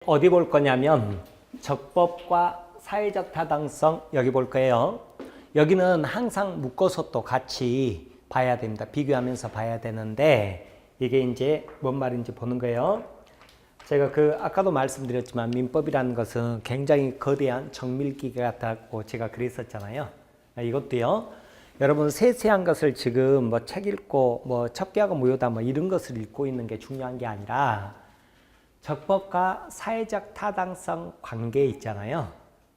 어디 볼 거냐면 적법과 사회적 타당성 여기 볼 거예요. 여기는 항상 묶어서 또 같이 봐야 됩니다. 비교하면서 봐야 되는데 이게 이제 뭔 말인지 보는 거예요. 제가 아까도 말씀드렸지만 민법이라는 것은 굉장히 거대한 정밀기계 같다고 제가 그랬었잖아요. 이것도요. 여러분 세세한 것을 지금 뭐 책 읽고 뭐 첩기하고 무효다 뭐 이런 것을 읽고 있는 게 중요한 게 아니라 적법과 사회적 타당성 관계 있잖아요.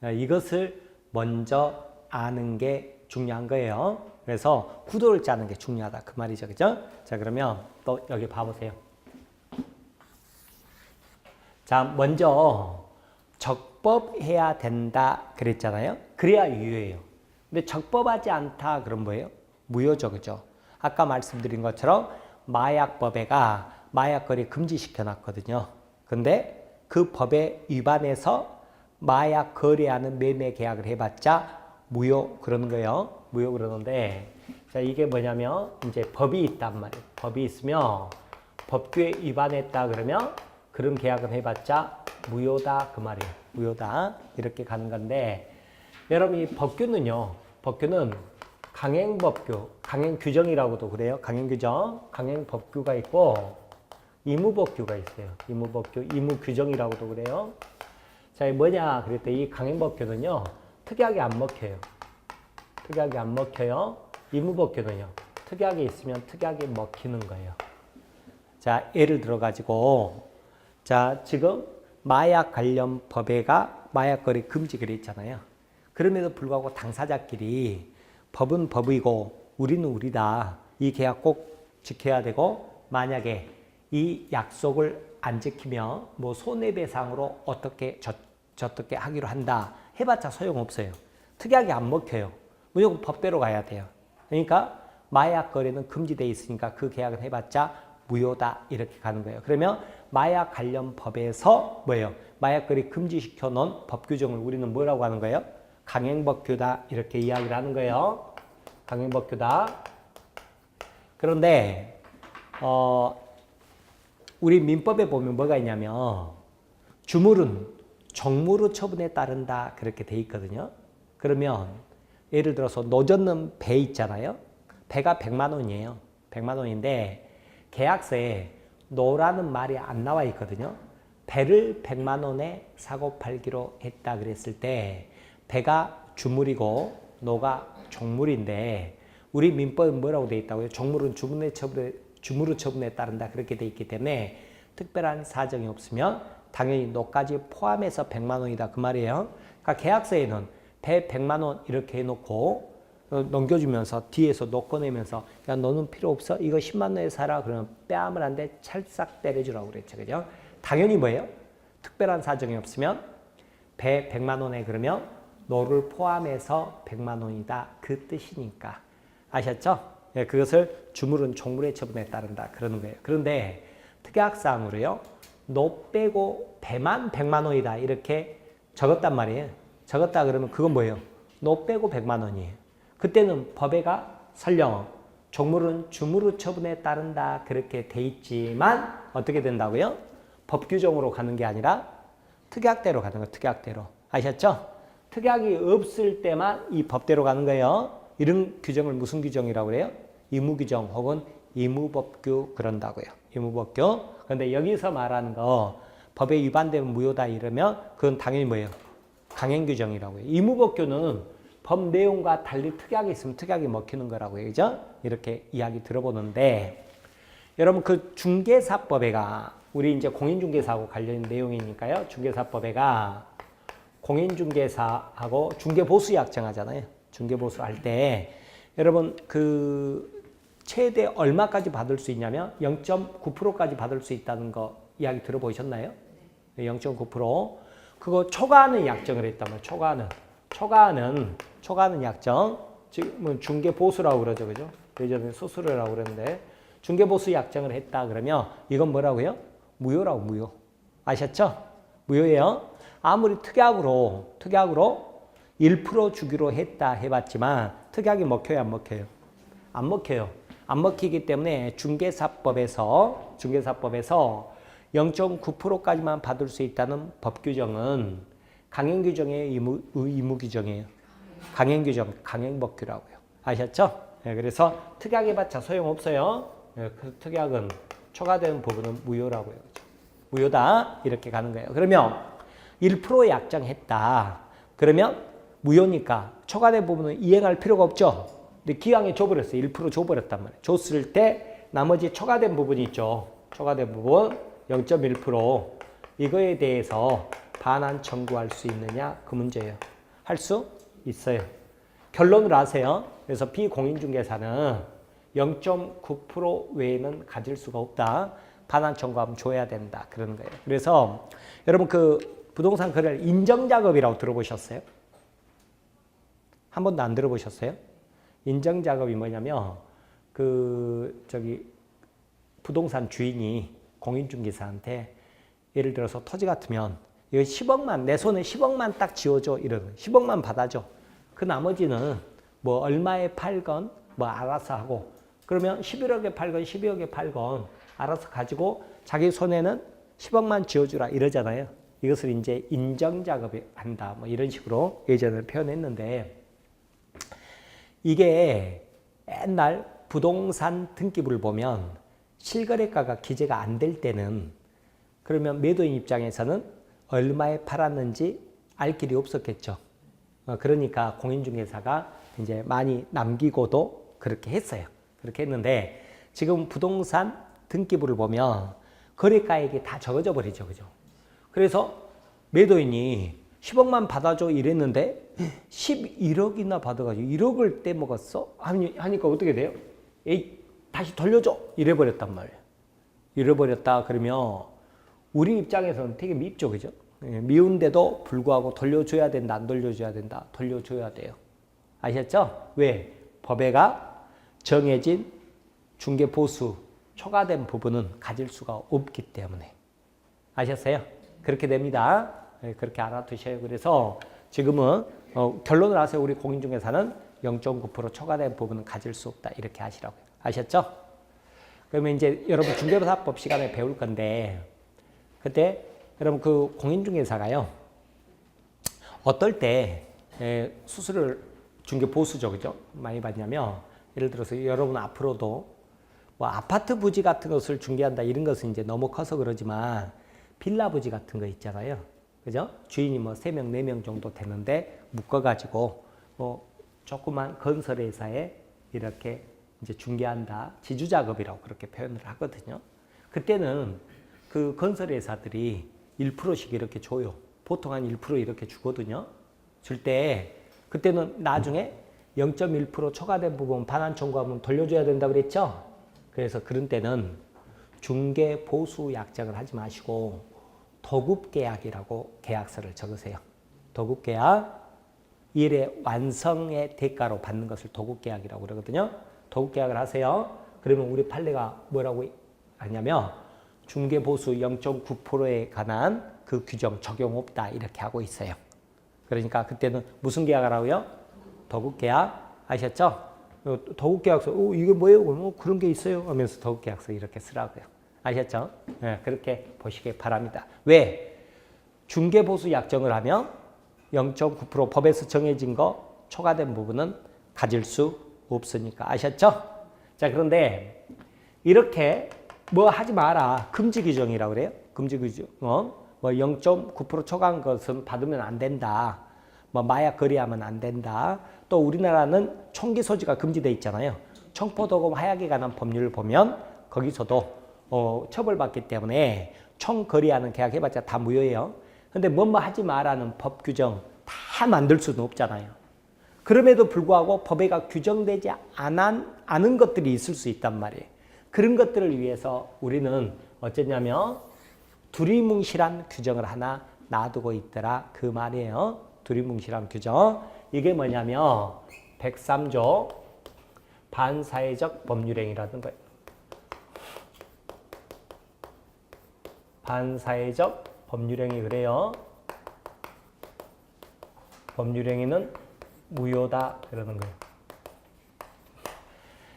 이것을 먼저 아는 게 중요한 거예요. 그래서 구도를 짜는 게 중요하다 그 말이죠. 그죠? 자, 그러면 또 여기 봐보세요. 자, 먼저 적법해야 된다 그랬잖아요. 그래야 유효해요. 근데 적법하지 않다 그럼 뭐예요? 무효죠. 그죠? 아까 말씀드린 것처럼 마약법에가 마약거래 금지시켜 놨거든요. 근데 그 법에 위반해서 마약 거래하는 매매 계약을 해봤자 무효 그러는 거예요. 무효 그러는데, 자, 이게 뭐냐면 이제 법이 있단 말이에요. 법이 있으면 법규에 위반했다 그러면 그런 계약을 해봤자 무효다 그 말이에요. 무효다 이렇게 가는 건데, 여러분 이 법규는요. 법규는 강행법규, 강행규정이라고도 그래요. 강행규정, 강행법규가 있고 의무법규가 있어요. 의무법규, 의무규정이라고도 그래요. 자, 뭐냐 그랬더니 이 강행법규는요. 특이하게 안 먹혀요. 특이하게 안 먹혀요. 의무법규는요. 특이하게 있으면 특이하게 먹히는 거예요. 자, 예를 들어 가지고 자, 지금 마약 관련 법에가 마약거래 금지 그랬잖아요. 그럼에도 불구하고 당사자끼리 법은 법이고 우리는 우리다. 이 계약 꼭 지켜야 되고 만약에 이 약속을 안 지키면 뭐 손해배상으로 어떻게 저떻게 하기로 한다 해봤자 소용없어요. 특이하게 안 먹혀요. 무조건 법대로 가야 돼요. 그러니까 마약 거래는 금지되어 있으니까 그 계약을 해봤자 무효다 이렇게 가는 거예요. 그러면 마약 관련 법에서 뭐예요? 마약 거래 금지시켜 놓은 법 규정을 우리는 뭐라고 하는 거예요? 강행법규다 이렇게 이야기를 하는 거예요. 강행법규다. 그런데 우리 민법에 보면 뭐가 있냐면 주물은 종무로 처분에 따른다 그렇게 돼 있거든요. 그러면 예를 들어서 노젓는 배 있잖아요. 배가 100만 원이에요. 100만 원인데 계약서에 노라는 말이 안 나와 있거든요. 배를 100만 원에 사고 팔기로 했다 그랬을 때 배가 주물이고 노가 종물인데 우리 민법은 뭐라고 돼 있다고요? 종물은 주무르 처분에 따른다 그렇게 돼 있기 때문에 특별한 사정이 없으면 당연히 노까지 포함해서 100만 원이다 그 말이에요. 그러니까 계약서에는 배 100만 원 이렇게 해놓고 넘겨주면서 뒤에서 노 꺼내면서 야 너는 필요 없어 이거 10만 원에 사라 그러면 뺨을 한 대 찰싹 때려주라고 그랬죠. 그죠? 당연히 뭐예요? 특별한 사정이 없으면 배 100만 원에 그러면 노를 포함해서 100만 원이다 그 뜻이니까 아셨죠? 예, 그것을 주물은 종물의 처분에 따른다 그러는 거예요. 그런데 특약사항으로요. 노 빼고 배만 100만 원이다 이렇게 적었단 말이에요. 적었다 그러면 그건 뭐예요? 노 빼고 100만 원이에요. 그때는 법에가 설령 종물은 주무르 처분에 따른다 그렇게 돼 있지만 어떻게 된다고요? 법 규정으로 가는 게 아니라 특약대로 가는 거예요. 특약대로. 아셨죠? 특약이 없을 때만 이 법대로 가는 거예요. 이런 규정을 무슨 규정이라고 그래요? 의무규정 혹은 의무법규 그런다고요. 의무법규. 그런데 여기서 말하는 거 법에 위반되면 무효다 이러면 그건 당연히 뭐예요? 강행규정이라고요. 의무법규는 법 내용과 달리 특약이 있으면 특약이 먹히는 거라고요. 그죠? 이렇게 이야기 들어보는데 여러분 그 중개사법에가 우리 이제 공인중개사하고 관련 내용이니까요. 중개사법에가 공인중개사하고 중개보수약정 하잖아요. 중개보수 할 때 여러분 그 최대 얼마까지 받을 수 있냐면 0.9%까지 받을 수 있다는 거 이야기 들어보셨나요? 0.9%. 그거 초과하는 약정을 했다면 초과하는 약정. 지금 중개보수라고 그러죠. 그죠? 예전에 수수료라고 그러는데 중개보수 약정을 했다 그러면 이건 뭐라고요? 무효라고 무효. 아셨죠? 무효예요. 아무리 특약으로 1% 주기로 했다 해봤지만 특약이 먹혀요 안 먹혀요? 안 먹혀요. 안 먹히기 때문에 중개사법에서 0.9%까지만 받을 수 있다는 법 규정은 강행 규정이에요, 의무 규정이에요? 강행 규정, 강행법규라고요. 아셨죠? 네, 그래서 특약해봤자 소용없어요. 네, 그 특약은 초과되는 부분은 무효라고요. 무효다 이렇게 가는 거예요. 그러면 1% 약정했다. 그러면 무효니까 초과된 부분은 이행할 필요가 없죠. 근데 기왕에 줘버렸어요. 1% 줘버렸단 말이에요. 줬을 때 나머지 초과된 부분이 있죠. 초과된 부분 0.1% 이거에 대해서 반환 청구할 수 있느냐 그 문제예요. 할 수 있어요. 결론을 아세요. 그래서 비공인중개사는 0.9% 외에는 가질 수가 없다. 반환 청구하면 줘야 된다. 그러는 거예요. 그래서 여러분 그 부동산 거래를 인정작업이라고 들어보셨어요? 한 번도 안 들어보셨어요? 인정작업이 뭐냐면 부동산 주인이 공인중개사한테 예를 들어서 토지 같으면 이거 10억만 내 손에 10억만 딱 지어줘 이러는 10억만 받아줘. 그 나머지는 뭐 얼마에 팔건 뭐 알아서 하고 그러면 11억에 팔건 12억에 팔건 알아서 가지고 자기 손에는 10억만 지어주라 이러잖아요. 이것을 이제 인정작업이 한다 뭐 이런 식으로 예전에 표현했는데 이게 옛날 부동산 등기부를 보면 실거래가가 기재가 안 될 때는 그러면 매도인 입장에서는 얼마에 팔았는지 알 길이 없었겠죠. 그러니까 공인중개사가 이제 많이 남기고도 그렇게 했어요. 그렇게 했는데 지금 부동산 등기부를 보면 거래가액이 다 적어져 버리죠. 그죠? 그래서 매도인이 10억만 받아줘 이랬는데 11억이나 받아가지고 1억을 떼먹었어? 하니까 어떻게 돼요? 에이, 다시 돌려줘! 이래버렸단 말이에요. 이래버렸다 그러면 우리 입장에서는 되게 밉죠. 그죠? 미운데도 불구하고 돌려줘야 된다. 안 돌려줘야 된다. 돌려줘야 돼요. 아셨죠? 왜? 법에가 정해진 중개보수 초과된 부분은 가질 수가 없기 때문에. 아셨어요? 그렇게 됩니다. 그렇게 알아두셔요. 그래서 지금은 결론을 하세요. 우리 공인중개사는 0.9% 초과된 부분은 가질 수 없다. 이렇게 하시라고요. 아셨죠? 그러면 이제 여러분 중개사법 시간에 배울 건데 그때 여러분 그 공인중개사가요. 어떨 때 수수료를 중개보수죠. 그죠? 많이 받냐면 예를 들어서 여러분 앞으로도 뭐 아파트 부지 같은 것을 중개한다 이런 것은 이제 너무 커서 그러지만 빌라 부지 같은 거 있잖아요. 그죠? 주인이 뭐 3명, 4명 정도 되는데 묶어가지고 뭐 조그만 건설회사에 이렇게 이제 중개한다. 지주작업이라고 그렇게 표현을 하거든요. 그때는 그 건설회사들이 1%씩 이렇게 줘요. 보통 한 1% 이렇게 주거든요. 줄 때 그때는 나중에 0.1% 초과된 부분 반환 청구하면 돌려줘야 된다고 그랬죠. 그래서 그런 때는 중개 보수 약정을 하지 마시고 도급계약이라고 계약서를 적으세요. 도급계약, 일의 완성의 대가로 받는 것을 도급계약이라고 그러거든요. 도급계약을 하세요. 그러면 우리 판례가 뭐라고 하냐면 중개보수 0.9%에 관한 그 규정 적용 없다 이렇게 하고 있어요. 그러니까 그때는 무슨 계약을 하고요? 도급계약 아셨죠? 도급계약서 이게 뭐예요? 그런 게 있어요 하면서 도급계약서 이렇게 쓰라고요. 아셨죠? 네, 그렇게 보시기 바랍니다. 왜? 중개보수 약정을 하면 0.9% 법에서 정해진 거 초과된 부분은 가질 수 없으니까. 아셨죠? 자, 그런데 이렇게 뭐 하지 마라. 금지 규정이라고 그래요. 금지 규정. 뭐 0.9% 초과한 것은 받으면 안 된다. 뭐 마약 거래하면 안 된다. 또 우리나라는 총기 소지가 금지돼 있잖아요. 청포도금 하약에 관한 법률을 보면 거기서도 처벌받기 때문에 총 거래하는 계약 해봤자 다 무효예요. 근데 뭐뭐 하지 마라는 법 규정 다 만들 수는 없잖아요. 그럼에도 불구하고 법에가 규정되지 않은 것들이 있을 수 있단 말이에요. 그런 것들을 위해서 우리는 어쩌냐면 두리뭉실한 규정을 하나 놔두고 있더라 그 말이에요. 두리뭉실한 규정. 이게 뭐냐면 103조 반사회적 법률행위라는 거예요. 반사회적 법률행위 그래요. 법률행위는 무효다 그러는 거예요.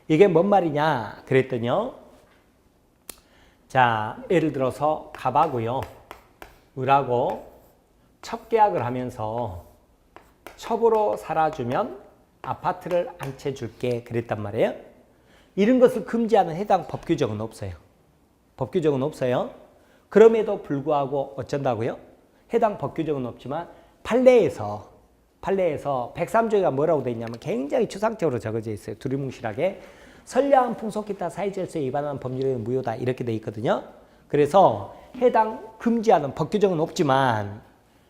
이게 뭔 말이냐 그랬더니요. 자, 예를 들어서 갑하고요, 을하고 첩계약을 하면서 첩으로 살아주면 아파트를 안 채줄게 그랬단 말이에요. 이런 것을 금지하는 해당 법규정은 없어요. 법규정은 없어요. 그럼에도 불구하고 어쩐다고요? 해당 법규정은 없지만 판례에서 103조가 뭐라고 되어 있냐면 굉장히 추상적으로 적어져 있어요. 두리뭉실하게. 선량한 풍속 기타 사회질서에 위반하는 법률은 무효다 이렇게 되어 있거든요. 그래서 해당 금지하는 법규정은 없지만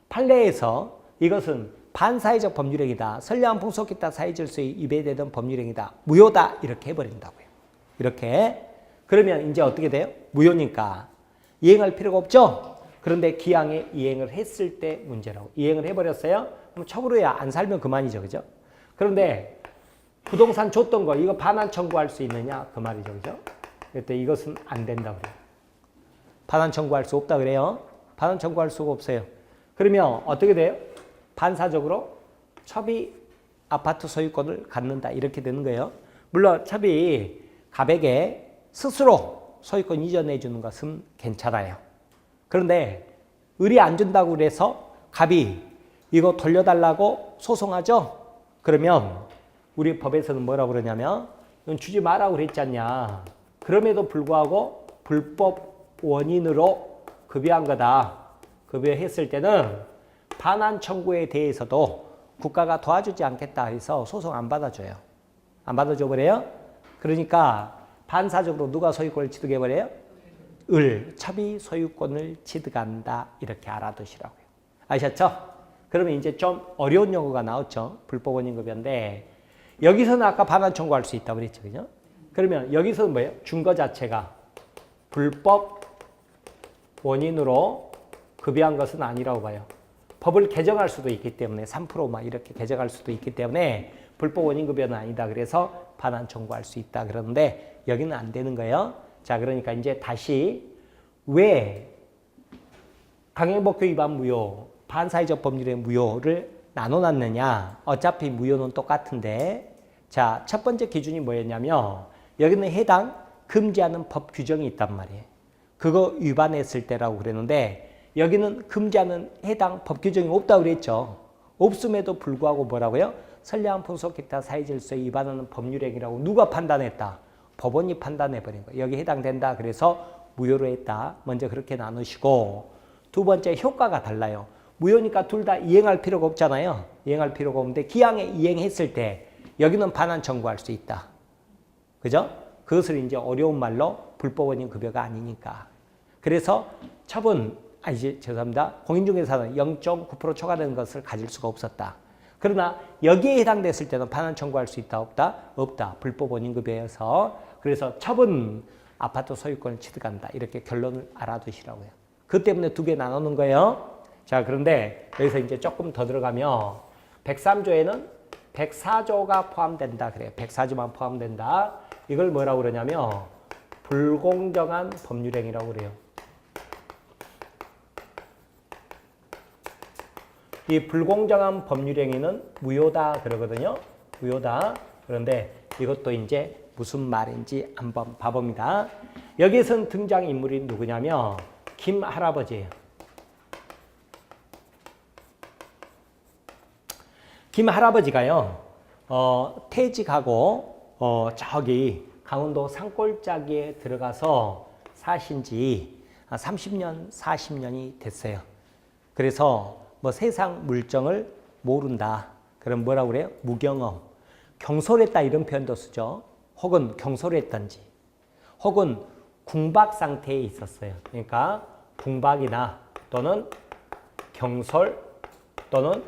판례에서 이것은 반사회적 법률행위다. 선량한 풍속 기타 사회질서에 위배되던 법률행위다. 무효다 이렇게 해버린다고요. 이렇게. 그러면 이제 어떻게 돼요? 무효니까 이행할 필요가 없죠? 그런데 기왕에 이행을 했을 때 문제라고. 이행을 해버렸어요? 그럼 첩으로야 안 살면 그만이죠. 그죠? 그런데 부동산 줬던 거 이거 반환 청구할 수 있느냐? 그 말이죠. 그죠? 그때 이것은 안 된다 그래요. 반환 청구할 수 없다 그래요. 반환 청구할 수가 없어요. 그러면 어떻게 돼요? 반사적으로 첩이 아파트 소유권을 갖는다 이렇게 되는 거예요. 물론 첩이 갑에게 스스로 소유권 이전해 주는 것은 괜찮아요. 그런데 을이 안 준다고 그래서 갑이 이거 돌려달라고 소송하죠? 그러면 우리 법에서는 뭐라고 그러냐면 이건 주지 마라고 그랬지 않냐. 그럼에도 불구하고 불법 원인으로 급여한 거다. 급여했을 때는 반환 청구에 대해서도 국가가 도와주지 않겠다 해서 소송 안 받아줘요. 안 받아줘 버려요? 그러니까 반사적으로 누가 소유권을 취득해버려요? 첩이 소유권을 취득한다 이렇게 알아두시라고요. 아셨죠? 그러면 이제 좀 어려운 용어가 나왔죠. 불법 원인 급여인데 여기서는 아까 반환 청구할 수 있다고 그랬죠. 그죠? 그러면 여기서는 뭐예요? 준거 자체가 불법 원인으로 급여한 것은 아니라고 봐요. 법을 개정할 수도 있기 때문에 3%막 이렇게 개정할 수도 있기 때문에 불법 원인 급여는 아니다. 그래서 반환 청구할 수 있다 그러는데 여기는 안 되는 거예요. 자, 그러니까 이제 다시 왜 강행법규 위반 무효, 반사회적 법률의 무효를 나눠놨느냐. 어차피 무효는 똑같은데 자, 첫 번째 기준이 뭐였냐면 여기는 해당 금지하는 법 규정이 있단 말이에요. 그거 위반했을 때라고 그랬는데 여기는 금지하는 해당 법 규정이 없다고 그랬죠. 없음에도 불구하고 뭐라고요? 선량한 풍속 기타 사회질서에 위반하는 법률행위라고 누가 판단했다? 법원이 판단해버린 거예요. 여기 해당된다. 그래서 무효로 했다. 먼저 그렇게 나누시고 두 번째 효과가 달라요. 무효니까 둘 다 이행할 필요가 없잖아요. 이행할 필요가 없는데 기왕에 이행했을 때 여기는 반환 청구할 수 있다. 그죠? 그것을 이제 어려운 말로 불법 원인 급여가 아니니까. 그래서 첩은 죄송합니다. 공인중개사는 0.9% 초과되는 것을 가질 수가 없었다. 그러나 여기에 해당됐을 때는 반환 청구할 수 있다 없다? 없다. 불법 원인 급여여서 그래서 첩은 아파트 소유권을 취득한다. 이렇게 결론을 알아두시라고요. 그 때문에 두 개 나누는 거예요. 자, 그런데 여기서 이제 조금 더 들어가면 103조에는 104조가 포함된다. 그래요. 104조만 포함된다. 이걸 뭐라고 그러냐면 불공정한 법률행위라고 그래요. 이 불공정한 법률행위는 무효다 그러거든요. 무효다. 그런데 이것도 이제 무슨 말인지 한번 봐봅니다. 여기에선 등장인물이 누구냐면 김 할아버지예요. 김 할아버지가요. 퇴직하고 저기 강원도 산골짜기에 들어가서 사신 지 30년, 40년이 됐어요. 그래서 뭐 세상 물정을 모른다. 그럼 뭐라고 그래요? 무경험. 경솔했다 이런 표현도 쓰죠. 혹은 경솔했던지. 혹은 궁박 상태에 있었어요. 그러니까 궁박이나 또는 경솔 또는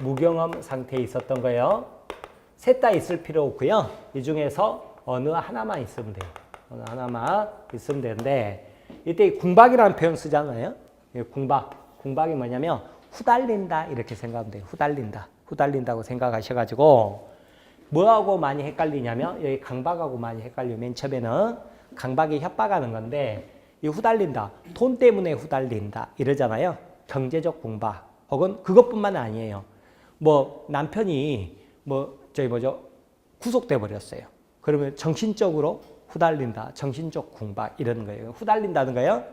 무경험 상태에 있었던 거예요. 셋 다 있을 필요 없고요. 이 중에서 어느 하나만 있으면 돼요. 어느 하나만 있으면 되는데 이때 궁박이라는 표현 쓰잖아요. 궁박. 궁박이 뭐냐면 후달린다 이렇게 생각하면 돼요. 후달린다. 후달린다고 생각하셔가지고 뭐하고 많이 헷갈리냐면 여기 강박하고 많이 헷갈려요. 맨 처음에는 강박이 협박하는 건데 이 후달린다. 돈 때문에 후달린다 이러잖아요. 경제적 궁박 혹은 그것뿐만 아니에요. 뭐 남편이 구속돼 버렸어요. 그러면 정신적으로 후달린다, 정신적 궁박 이런 거예요. 후달린다는 거예요.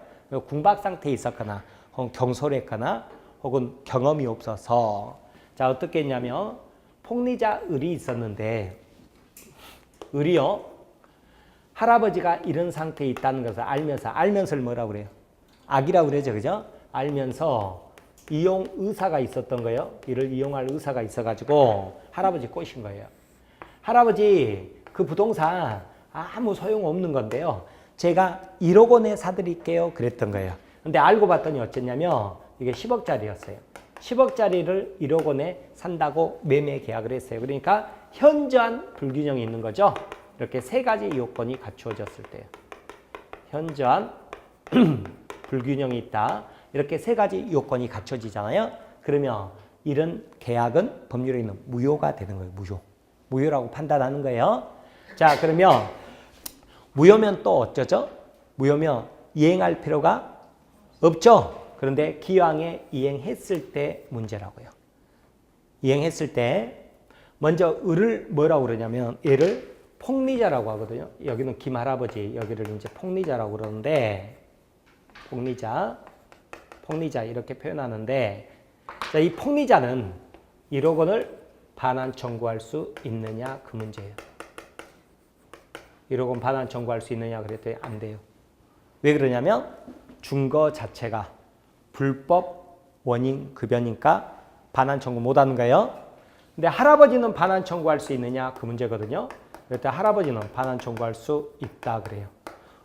궁박 상태에 있었거나 혹은 경솔했거나 혹은 경험이 없어서 자 어떻게 했냐면 폭리자 을이 있었는데 을이요 할아버지가 이런 상태에 있다는 것을 알면서를 뭐라고 그래요? 악이라고 그러죠, 그죠? 알면서 이용 의사가 있었던 거예요. 이를 이용할 의사가 있어가지고 할아버지 꼬신 거예요. 할아버지 그 부동산 아무 소용 없는 건데요. 제가 1억 원에 사드릴게요. 그랬던 거예요. 근데 알고 봤더니 어쨌냐면 이게 10억짜리였어요. 10억짜리를 1억 원에 산다고 매매 계약을 했어요. 그러니까 현저한 불균형이 있는 거죠. 이렇게 세 가지 요건이 갖추어졌을 때요. 현저한 불균형이 있다. 이렇게 세 가지 요건이 갖춰지잖아요. 그러면 이런 계약은 법률에는 무효가 되는 거예요. 무효라고 판단하는 거예요. 자, 그러면 무효면 또 어쩌죠? 무효면 이행할 필요가 없죠. 그런데 기왕에 이행했을 때 문제라고요. 이행했을 때 먼저 을을 뭐라고 그러냐면 얘를 폭리자라고 하거든요. 여기는 김할아버지, 여기를 이제 폭리자라고 그러는데 폭리자 이렇게 표현하는데 자, 이 폭리자는 1억 원을 반환 청구할 수 있느냐 그 문제예요. 1억 원 반환 청구할 수 있느냐 그랬더니 안 돼요. 왜 그러냐면 증거 자체가 불법 원인 급여니까 반환 청구 못하는 거예요. 근데 할아버지는 반환 청구할 수 있느냐 그 문제거든요. 그랬더니 할아버지는 반환 청구할 수 있다 그래요.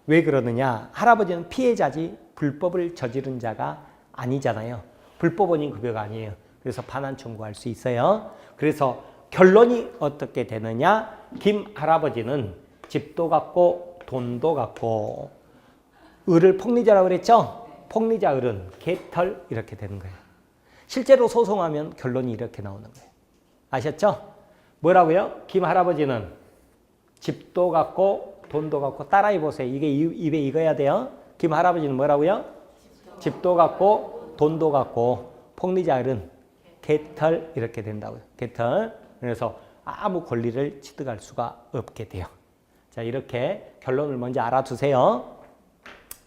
왜 그러느냐? 할아버지는 피해자지 불법을 저지른 자가 아니잖아요. 불법 원인 급여가 아니에요. 그래서 반환 청구할 수 있어요. 그래서 결론이 어떻게 되느냐? 김 할아버지는 집도 갖고 돈도 갖고 을을 폭리자라고 그랬죠? 폭리자 을은 개털 이렇게 되는 거예요. 실제로 소송하면 결론이 이렇게 나오는 거예요. 아셨죠? 뭐라고요? 김 할아버지는 집도 갖고 돈도 갖고 따라해 보세요. 이게 입에 익어야 돼요. 김 할아버지는 뭐라고요? 집도 갖고 돈도 갖고 폭리자 을은 개털 이렇게 된다고요. 개털. 그래서 아무 권리를 취득할 수가 없게 돼요. 자, 이렇게 결론을 먼저 알아두세요.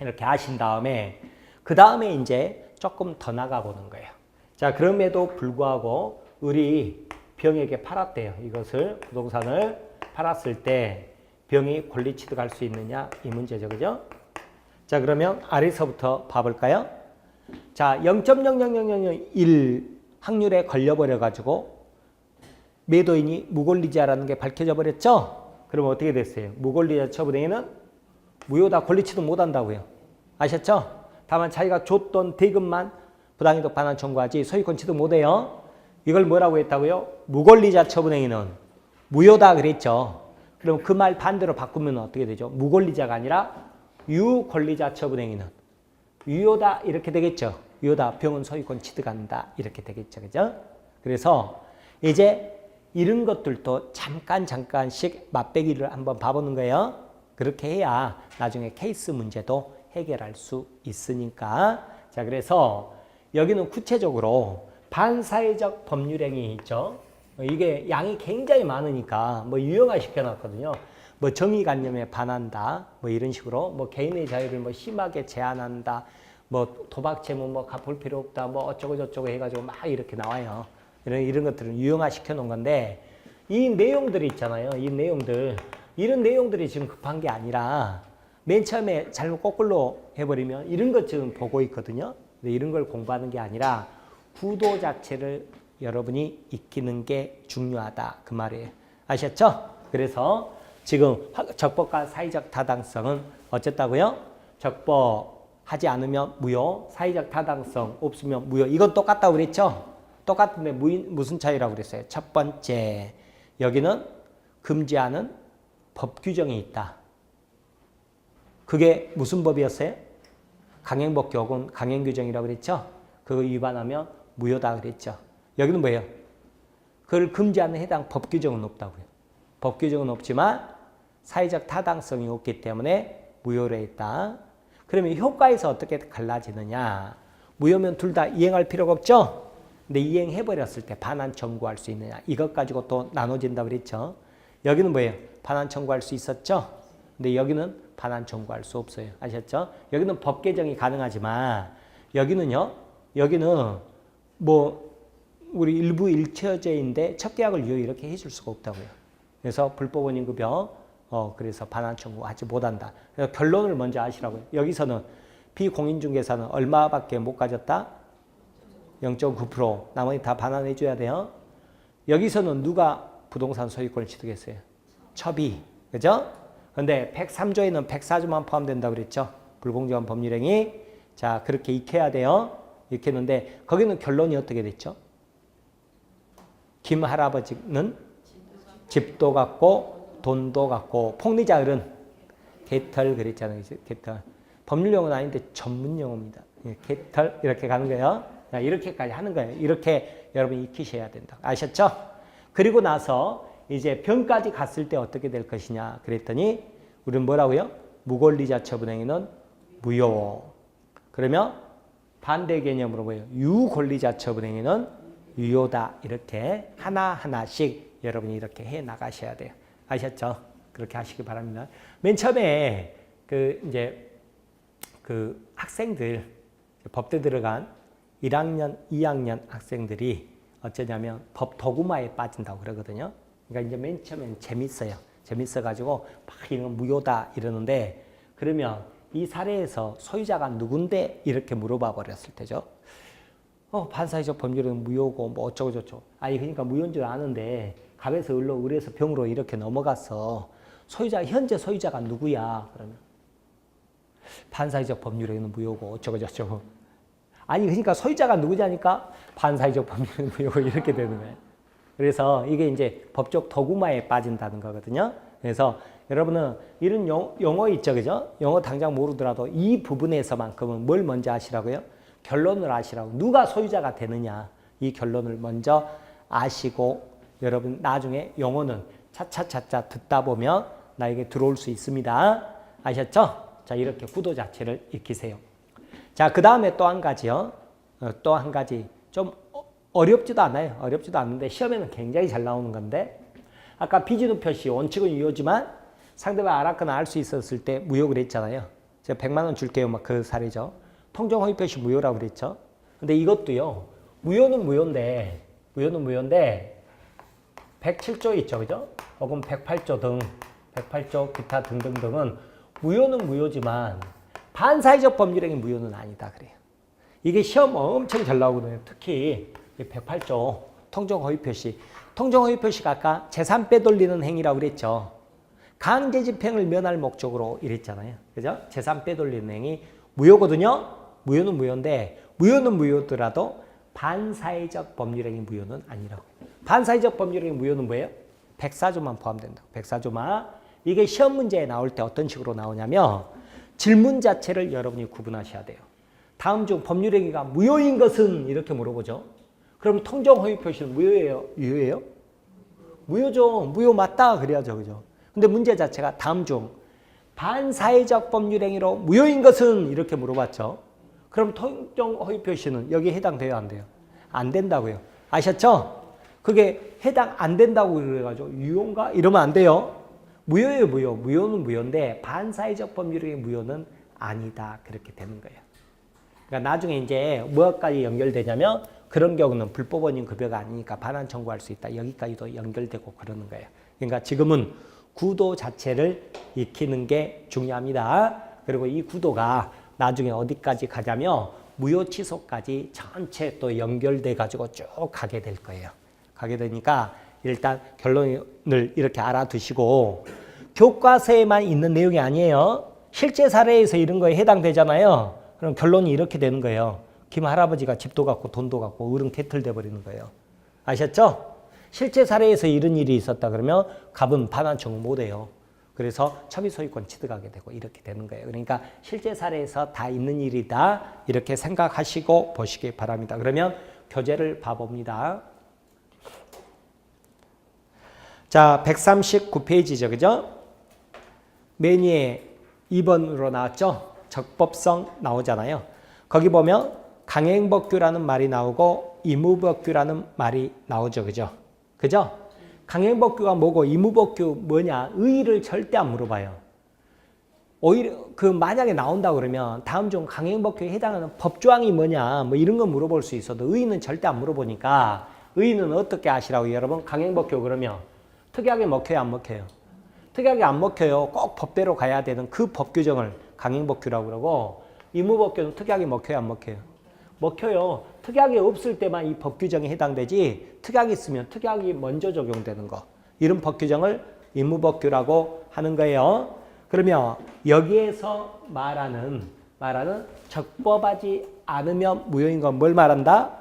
이렇게 아신 다음에 그 다음에 이제 조금 더 나가보는 거예요. 자, 그럼에도 불구하고 을이 병에게 팔았대요. 이것을 부동산을 팔았을 때 병이 권리 취득할 수 있느냐 이 문제죠. 그죠? 자, 그러면 아래서부터 봐볼까요? 자, 0.00001 확률에 걸려버려가지고 매도인이 무권리자라는 게 밝혀져 버렸죠? 그러면 어떻게 됐어요? 무권리자 처분행위는 무효다. 권리 취득 못한다고요. 아셨죠? 다만 자기가 줬던 대금만 부당이득 반환 청구하지 소유권 취득 못해요. 이걸 뭐라고 했다고요? 무권리자 처분행위는 무효다 그랬죠. 그럼 그 말 반대로 바꾸면 어떻게 되죠? 무권리자가 아니라 유권리자 처분행위는 유효다 이렇게 되겠죠. 유효다. 병은 소유권 취득한다 이렇게 되겠죠. 그죠? 그래서 이제 이런 것들도 잠깐씩 맛배기를 한번 봐보는 거예요. 그렇게 해야 나중에 케이스 문제도 해결할 수 있으니까. 자, 그래서 여기는 구체적으로 반사회적 법률행위 있죠. 이게 양이 굉장히 많으니까 뭐 유형화 시켜놨거든요. 뭐 정의관념에 반한다, 뭐 이런 식으로 뭐 개인의 자유를 뭐 심하게 제한한다, 뭐 도박 재무 뭐 갚을 필요 없다, 뭐 어쩌고 저쩌고 해가지고 막 이렇게 나와요. 이런 것들은 유형화 시켜놓은 건데 이 내용들이 있잖아요. 이 내용들 이런 내용들이 지금 급한 게 아니라 맨 처음에 잘못 거꾸로 해버리면 이런 것 지금 보고 있거든요. 근데 이런 걸 공부하는 게 아니라 구도 자체를 여러분이 익히는 게 중요하다 그 말이에요. 아셨죠? 그래서 지금 적법과 사회적 타당성은 어쨌다고요? 적법하지 않으면 무효, 사회적 타당성 없으면 무효. 이건 똑같다고 그랬죠? 똑같은데 무슨 차이라고 그랬어요? 첫 번째, 여기는 금지하는 법 규정이 있다. 그게 무슨 법이었어요? 강행법 교훈 강행규정이라고 그랬죠? 그거 위반하면 무효다 그랬죠? 여기는 뭐예요? 그걸 금지하는 해당 법 규정은 없다고요. 법 규정은 없지만 사회적 타당성이 없기 때문에 무효로 했다. 그러면 효과에서 어떻게 갈라지느냐? 무효면 둘 다 이행할 필요가 없죠? 근데 이행해버렸을 때 반환 청구할 수 있느냐? 이것 가지고 또 나눠진다고 그랬죠? 여기는 뭐예요? 반환 청구할 수 있었죠? 근데 여기는 반환 청구할 수 없어요. 아셨죠? 여기는 법 개정이 가능하지만 여기는요. 여기는 뭐 우리 일부 일처제인데 첩계약을 유효 이렇게 해줄 수가 없다고요. 그래서 불법 원인급여 그래서 반환 청구하지 못한다. 그래서 결론을 먼저 아시라고요. 여기서는 비공인중개사는 얼마밖에 못 가졌다? 0.9%. 나머지 다 반환해 줘야 돼요. 여기서는 누가 부동산 소유권을 취득했어요? 첩이. 그죠? 근데 103조에는 104조만 포함된다고 그랬죠? 불공정한 법률행위. 자, 그렇게 익혀야 돼요. 익혔는데 거기는 결론이 어떻게 됐죠? 김 할아버지는 집도 갖고 돈도 갖고 폭리자을은 개털 그랬잖아요. 개털. 법률 용어는 아닌데 전문 용어입니다. 개털 이렇게 가는 거예요. 이렇게까지 하는 거예요. 이렇게 여러분 익히셔야 된다. 아셨죠? 그리고 나서 이제 병까지 갔을 때 어떻게 될 것이냐 그랬더니 우리는 뭐라고요? 무권리자 처분행위는 무효. 그러면 반대 개념으로 뭐예요? 유권리자 처분행위는 유효다. 이렇게 하나하나씩 여러분이 이렇게 해 나가셔야 돼요. 아셨죠? 그렇게 하시기 바랍니다. 맨 처음에 이제 학생들 법대 들어간 1학년, 2학년 학생들이 어쩌냐면 법 도구마에 빠진다고 그러거든요. 그러니까 이제 맨 처음엔 재밌어요. 재밌어가지고 막 이런 무효다 이러는데 그러면 이 사례에서 소유자가 누군데 이렇게 물어봐 버렸을 때죠. 반사회적 법률은 무효고 뭐 어쩌고 저쩌고. 아니 그러니까 무효인 줄 아는데 갑에서 을로 을에서 병으로 이렇게 넘어갔어. 현재 소유자가 누구야? 그러면 반사회적 법률에는 무효고 어쩌고 저쩌고. 아니 그러니까 소유자가 누구냐니까 반사회적 법률은 무효고 이렇게 되는 거예요. 그래서 이게 이제 법적 도구마에 빠진다는 거거든요. 그래서 여러분은 이런 용어 있죠, 그죠? 용어 당장 모르더라도 이 부분에서만큼은 뭘 먼저 하시라고요? 결론을 아시라고. 누가 소유자가 되느냐 이 결론을 먼저 아시고 여러분 나중에 용어는 차차차차 듣다 보면 나에게 들어올 수 있습니다. 아셨죠? 자, 이렇게 구도 자체를 익히세요. 자, 그 다음에 또 한 가지요. 또 한 가지 좀 어렵지도 않아요. 어렵지도 않는데 시험에는 굉장히 잘 나오는 건데 아까 비진후 표시 원칙은 유효지만 상대방 알았거나 알 수 있었을 때 무효 그랬잖아요. 제가 100만 원 줄게요. 막 그 사례죠. 통정 허위 표시 무효라고 그랬죠. 근데 이것도요. 무효는 무효인데 107조 있죠. 그죠? 혹은 108조 등 108조 기타 등등등은 무효는 무효지만 반사회적 법률행위 무효는 아니다 그래요. 이게 시험 엄청 잘 나오거든요. 특히 108조 통정 허위 표시. 통정 허위 표시가 아까 재산 빼돌리는 행위라고 그랬죠. 강제 집행을 면할 목적으로 이랬잖아요. 그죠? 재산 빼돌리는 행위 무효거든요. 무효는 무효인데 무효는 무효더라도 반사회적 법률행위 무효는 아니라고. 반사회적 법률행위 무효는 뭐예요? 104조만 포함된다. 104조만. 이게 시험 문제에 나올 때 어떤 식으로 나오냐면 질문 자체를 여러분이 구분하셔야 돼요. 다음 중 법률행위가 무효인 것은 이렇게 물어보죠. 그럼 통정 허위 표시는 무효예요? 유효예요? 무효죠. 무효 맞다 그래야죠. 그죠? 근데 문제 자체가 다음 중 반사회적 법률행위로 무효인 것은 이렇게 물어봤죠. 그럼 통정 허위 표시는 여기에 해당돼요? 안 돼요? 안 된다고요. 아셨죠? 그게 해당 안 된다고 그래가지고 유효인가? 이러면 안 돼요. 무효예요. 무효. 무효는 무효인데 반사회적 법률행위 무효는 아니다. 그렇게 되는 거예요. 그러니까 나중에 이제 뭐까지 연결되냐면 그런 경우는 불법 원인 급여가 아니니까 반환 청구할 수 있다. 여기까지도 연결되고 그러는 거예요. 그러니까 지금은 구도 자체를 익히는 게 중요합니다. 그리고 이 구도가 나중에 어디까지 가냐면 무효 취소까지 전체 또 연결돼 가지고 쭉 가게 될 거예요. 가게 되니까 일단 결론을 이렇게 알아두시고 교과서에만 있는 내용이 아니에요. 실제 사례에서 이런 거에 해당되잖아요. 그럼 결론이 이렇게 되는 거예요. 김 할아버지가 집도 갖고 돈도 갖고 을은 개털돼 버리는 거예요. 아셨죠? 실제 사례에서 이런 일이 있었다 그러면 갑은 반환 청구 못해요. 그래서 첩의 소유권 취득하게 되고 이렇게 되는 거예요. 그러니까 실제 사례에서 다 있는 일이다 이렇게 생각하시고 보시기 바랍니다. 그러면 교재를 봐봅니다. 자, 139페이지죠. 그죠? 맨 위에 2번으로 나왔죠? 적법성 나오잖아요. 거기 보면 강행법규라는 말이 나오고 의무법규라는 말이 나오죠. 그죠? 그죠? 강행법규가 뭐고 의무법규 뭐냐? 의의를 절대 안 물어봐요. 오히려 그 만약에 나온다 그러면 다음 중 강행법규에 해당하는 법조항이 뭐냐 뭐 이런 거 물어볼 수 있어도 의의는 절대 안 물어보니까 의의는 어떻게 아시라고 여러분? 강행법규 그러면 특이하게 먹혀요 안 먹혀요? 특이하게 안 먹혀요. 꼭 법대로 가야 되는 그 법 규정을 강행법규라고 그러고 의무법규는 특이하게 먹혀요 안 먹혀요? 먹혀요. 특이하게 없을 때만 이 법 규정에 해당되지 특이하게 있으면 특이하게 먼저 적용되는 거 이런 법 규정을 의무법규라고 하는 거예요. 그러면 여기에서 말하는 적법하지 않으면 무효인 건 뭘 말한다?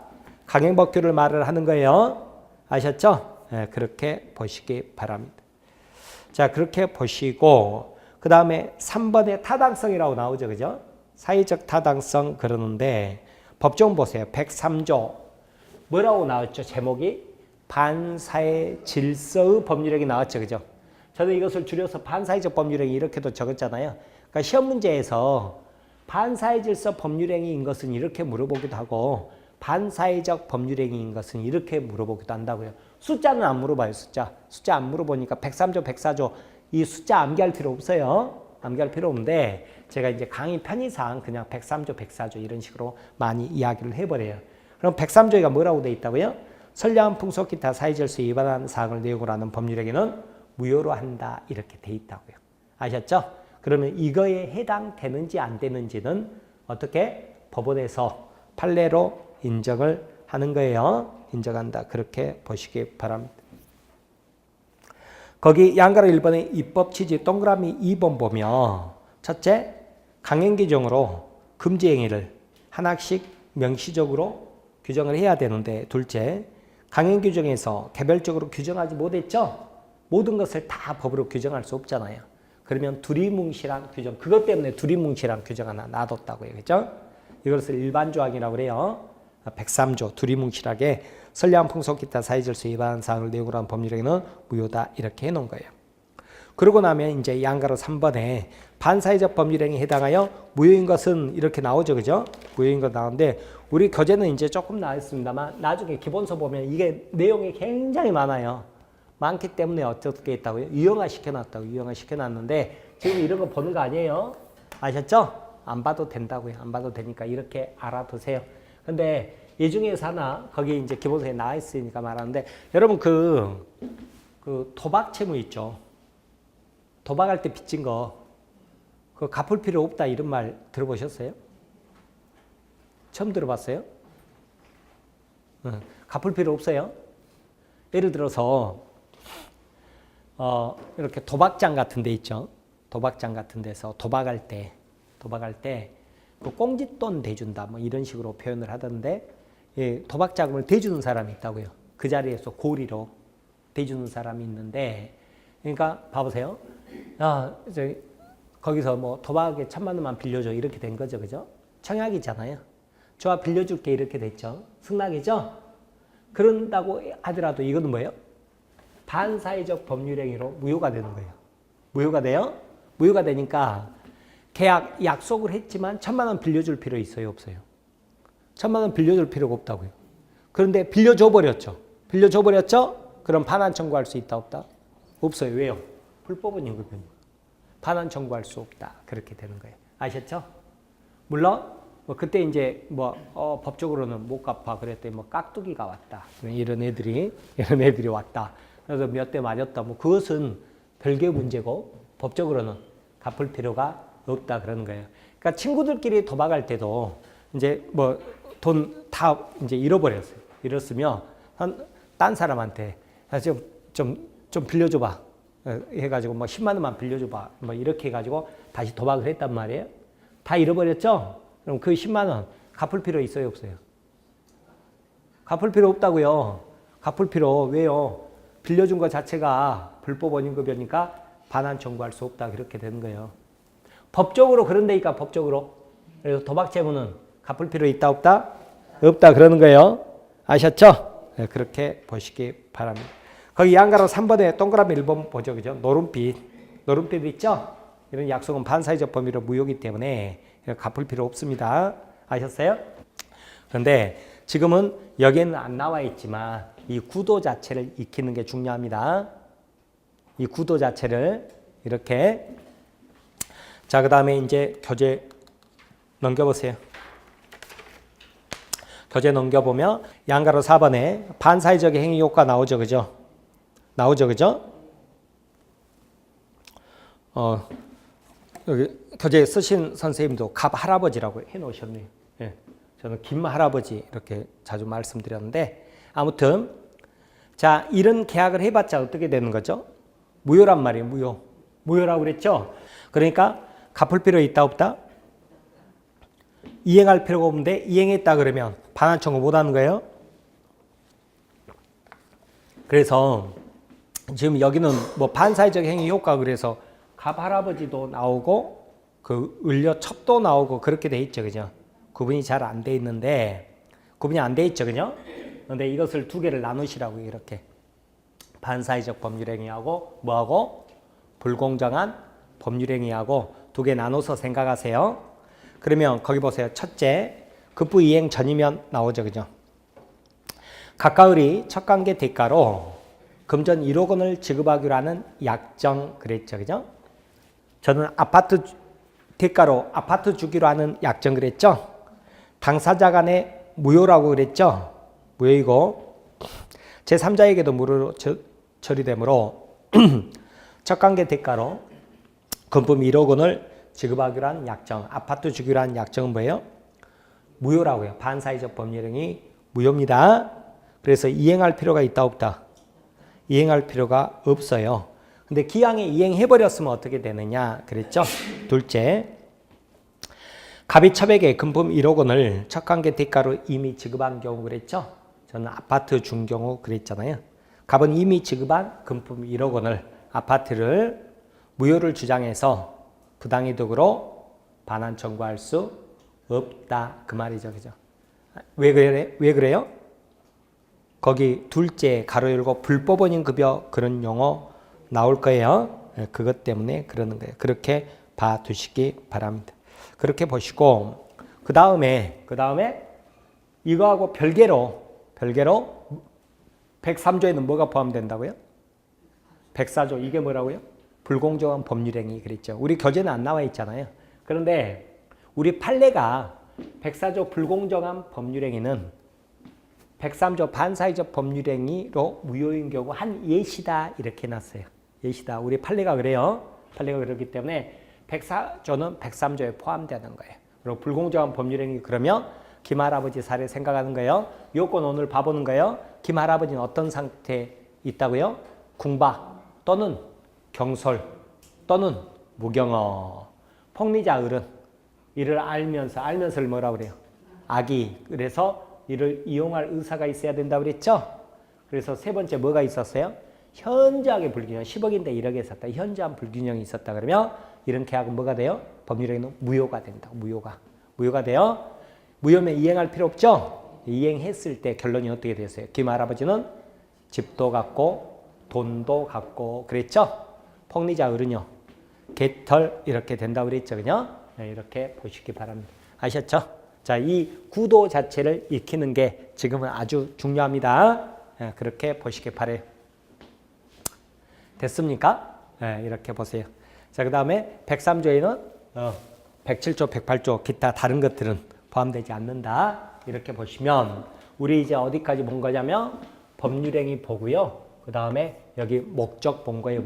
강행법규를 말을 하는 거예요. 아셨죠? 네, 그렇게 보시기 바랍니다. 자, 그렇게 보시고 그 다음에 3번에 타당성이라고 나오죠. 그죠? 사회적 타당성 그러는데 법정 보세요. 103조 뭐라고 나왔죠? 제목이 반사회 질서의 법률행위 나왔죠. 그죠? 저는 이것을 줄여서 반사회적 법률행위 이렇게도 적었잖아요. 그러니까 시험 문제에서 반사회 질서 법률행위인 것은 이렇게 물어보기도 하고 반사회적 법률행위인 것은 이렇게 물어보기도 한다고요. 숫자는 안 물어봐요. 숫자 안 물어보니까 103조, 104조 이 숫자 암기할 필요 없어요. 암기할 필요 없는데 제가 이제 강의 편의상 그냥 103조, 104조 이런 식으로 많이 이야기를 해버려요. 그럼 103조가 뭐라고 돼 있다고요? 선량한 풍속 기타 사회질서에 위반하는 사항을 내용으로 하는 법률행위는 무효로 한다 이렇게 돼 있다고요. 아셨죠? 그러면 이거에 해당되는지 안 되는지는 어떻게 법원에서 판례로 인정을 하는 거예요. 인정한다. 그렇게 보시기 바랍니다. 거기 양가로 1번의 입법 취지 동그라미 2번 보면 첫째, 강행규정으로 금지행위를 하나씩 명시적으로 규정을 해야 되는데 둘째, 강행규정에서 개별적으로 규정하지 못했죠? 모든 것을 다 법으로 규정할 수 없잖아요. 그러면 두리뭉실한 규정, 그것 때문에 두리뭉실한 규정 하나 놔뒀다고요. 그죠? 이것을 일반조항이라고 그래요. 103조 두리뭉실하게 선량한 풍속 기타 사회질서 위반 사항을 내용으로 한 법률행위는 무효다 이렇게 해놓은 거예요. 그러고 나면 이제 양가로 3번에 반사회적 법률행위에 해당하여 무효인 것은 이렇게 나오죠. 그죠? 무효인 것 나오는데 우리 교재는 이제 조금 나왔습니다만 나중에 기본서 보면 이게 내용이 굉장히 많아요. 많기 때문에 어떻게 했다고요? 유형화 시켜놨다고. 유형화 시켜놨는데 지금 이런 거 보는 거 아니에요? 아셨죠? 안 봐도 된다고요. 안 봐도 되니까 이렇게 알아두세요. 근데 이 중에서 하나 거기 이제 기본서에 나와 있으니까 말하는데 여러분 그 도박 채무 있죠. 도박할 때 빚진 거 그거 갚을 필요 없다 이런 말 들어보셨어요? 처음 들어봤어요? 갚을 필요 없어요? 예를 들어서 이렇게 도박장 같은 데 있죠. 도박장 같은 데서 도박할 때 그 꽁짓돈 대준다 뭐 이런 식으로 표현을 하던데 예, 도박 자금을 대주는 사람이 있다고요. 그 자리에서 고리로 대주는 사람이 있는데 그러니까 봐보세요. 거기서 뭐 도박에 1,000만 원만 빌려줘 이렇게 된 거죠. 그죠? 청약이잖아요. 좋아 빌려줄게 이렇게 됐죠. 승낙이죠. 그런다고 하더라도 이거는 뭐예요? 반사회적 법률행위로 무효가 되는 거예요. 무효가 돼요? 무효가 되니까 계약 약속을 했지만 1,000만 원 빌려줄 필요 있어요? 없어요? 1,000만 원 빌려줄 필요가 없다고요. 그런데 빌려줘 버렸죠. 빌려줘 버렸죠? 그럼 반환 청구할 수 있다 없다? 없어요. 왜요? 불법은 임금이니까. 반환 청구할 수 없다. 그렇게 되는 거예요. 아셨죠? 물론 뭐 그때 이제 뭐 법적으로는 못 갚아 그랬더니 뭐 깍두기가 왔다. 이런 애들이 왔다. 그래서 몇 대 맞았다. 뭐 그것은 별개의 문제고 법적으로는 갚을 필요가 없다 그러는 거예요. 그러니까 친구들끼리 도박할 때도 이제 뭐 돈 다 이제 잃어버렸어요. 잃었으면 딴 사람한테 좀 빌려줘봐 해가지고 뭐 10만 원만 빌려줘봐 뭐 이렇게 해가지고 다시 도박을 했단 말이에요. 다 잃어버렸죠? 그럼 그 10만 원 갚을 필요 있어요 없어요? 갚을 필요 없다고요. 갚을 필요 왜요? 빌려준 것 자체가 불법 원인급여니까 반환 청구할 수 없다 그렇게 되는 거예요. 법적으로 그런데니까 법적으로. 그래서 도박 채무는 갚을 필요 있다 없다? 없다 그러는 거예요. 아셨죠? 네, 그렇게 보시기 바랍니다. 거기 양가로 3번에 동그라미 1번 보죠. 그죠? 노름빛 있죠? 이런 약속은 반사회적 범위로 무효이기 때문에 갚을 필요 없습니다. 아셨어요? 그런데 지금은 여기에는 안 나와 있지만 이 구도 자체를 익히는 게 중요합니다. 이 구도 자체를 이렇게 자, 그 다음에 이제 교재 넘겨보세요. 교재 넘겨보면 양가로 4번에 반사회적의 행위 효과 나오죠. 그죠? 나오죠. 그죠? 여기 교재 쓰신 선생님도 갑 할아버지라고 해놓으셨네요. 예, 저는 김 할아버지 이렇게 자주 말씀드렸는데 아무튼 자, 이런 계약을 해봤자 어떻게 되는 거죠? 무효란 말이에요. 무효. 무효라고 그랬죠? 그러니까 갚을 필요 있다 없다? 이행할 필요가 없는데 이행했다 그러면 반환 청구 못하는 거예요. 그래서 지금 여기는 뭐 반사회적 행위 효과 그래서 갑 할아버지도 나오고 그 을려첩도 나오고 그렇게 돼 있죠. 그죠? 구분이 잘 안 돼 있는데 구분이 안 돼 있죠. 그죠? 근데 이것을 두 개를 나누시라고 이렇게 반사회적 법률행위하고 뭐하고 불공정한 법률행위하고 두 개 나눠서 생각하세요. 그러면 거기 보세요. 첫째, 급부 이행 전이면 나오죠. 그죠? 각가을이 첫 관계 대가로 금전 1억 원을 지급하기로 하는 약정 그랬죠. 그죠? 저는 아파트 대가로 아파트 주기로 하는 약정 그랬죠. 당사자 간의 무효라고 그랬죠. 무효이고 제3자에게도 무효로 처리되므로 첫 관계 대가로 금품 1억 원을 지급하기로 한 약정, 아파트 주기로 한 약정은 뭐예요? 무효라고요. 반사회적 법률행위 무효입니다. 그래서 이행할 필요가 있다 없다? 이행할 필요가 없어요. 근데 기왕에 이행해버렸으면 어떻게 되느냐 그랬죠? 둘째, 갑이 첩에게 금품 1억 원을 첫 관계 대가로 이미 지급한 경우 그랬죠? 저는 아파트 준 경우 그랬잖아요. 갑은 이미 지급한 금품 1억 원을 아파트를 무효를 주장해서 부당이득으로 반환 청구할 수 없다 그 말이죠. 그죠? 왜 그래요? 거기 둘째 가로 열고 불법원인 급여 그런 용어 나올 거예요. 그것 때문에 그러는 거예요. 그렇게 봐두시기 바랍니다. 그렇게 보시고 그 다음에 이거하고 별개로 103조에는 뭐가 포함된다고요? 104조 이게 뭐라고요? 불공정한 법률행위 그랬죠. 우리 교재는 안 나와 있잖아요. 그런데 우리 판례가 104조 불공정한 법률행위는 103조 반사회적 법률행위로 무효인 경우 한 예시다 이렇게 해놨어요. 예시다. 우리 판례가 그래요. 판례가 그렇기 때문에 104조는 103조에 포함되는 거예요. 그리고 불공정한 법률행위 그러면 김할아버지 사례 생각하는 거예요. 요건 오늘 봐보는 거예요. 김할아버지는 어떤 상태에 있다고요? 궁박 또는 경솔 또는 무경어. 폭리자 을은 이를 알면서를 뭐라고 그래요? 악이. 그래서 이를 이용할 의사가 있어야 된다고 그랬죠? 그래서 세 번째 뭐가 있었어요? 현저하게 불균형. 10억인데 1억에 샀다. 현저한 불균형이 있었다 그러면 이런 계약은 뭐가 돼요? 법률행위는 무효가 된다. 무효가 돼요. 무효면 이행할 필요 없죠? 이행했을 때 결론이 어떻게 됐어요? 김할아버지는 집도 갖고 돈도 갖고 그랬죠? 폭리자 을은요. 개털 이렇게 된다고 그랬죠. 그죠? 네, 이렇게 보시기 바랍니다. 아셨죠? 자, 이 구도 자체를 익히는 게 지금은 아주 중요합니다. 네, 그렇게 보시기 바래요. 됐습니까? 네, 이렇게 보세요. 자, 그 다음에 103조에는 107조, 108조 기타 다른 것들은 포함되지 않는다. 이렇게 보시면 우리 이제 어디까지 본 거냐면 법률행위 보고요. 그 다음에 여기 목적 본 거예요.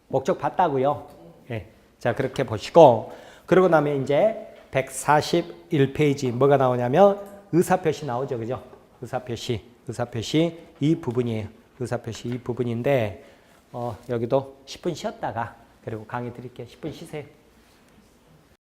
목적 봤다고요. 네. 자, 그렇게 보시고 그러고 나면 이제 141페이지 뭐가 나오냐면 의사표시 나오죠. 그죠? 의사표시 이 부분이에요. 의사표시 이 부분인데 여기도 10분 쉬었다가 그리고 강의 드릴게요. 10분 쉬세요.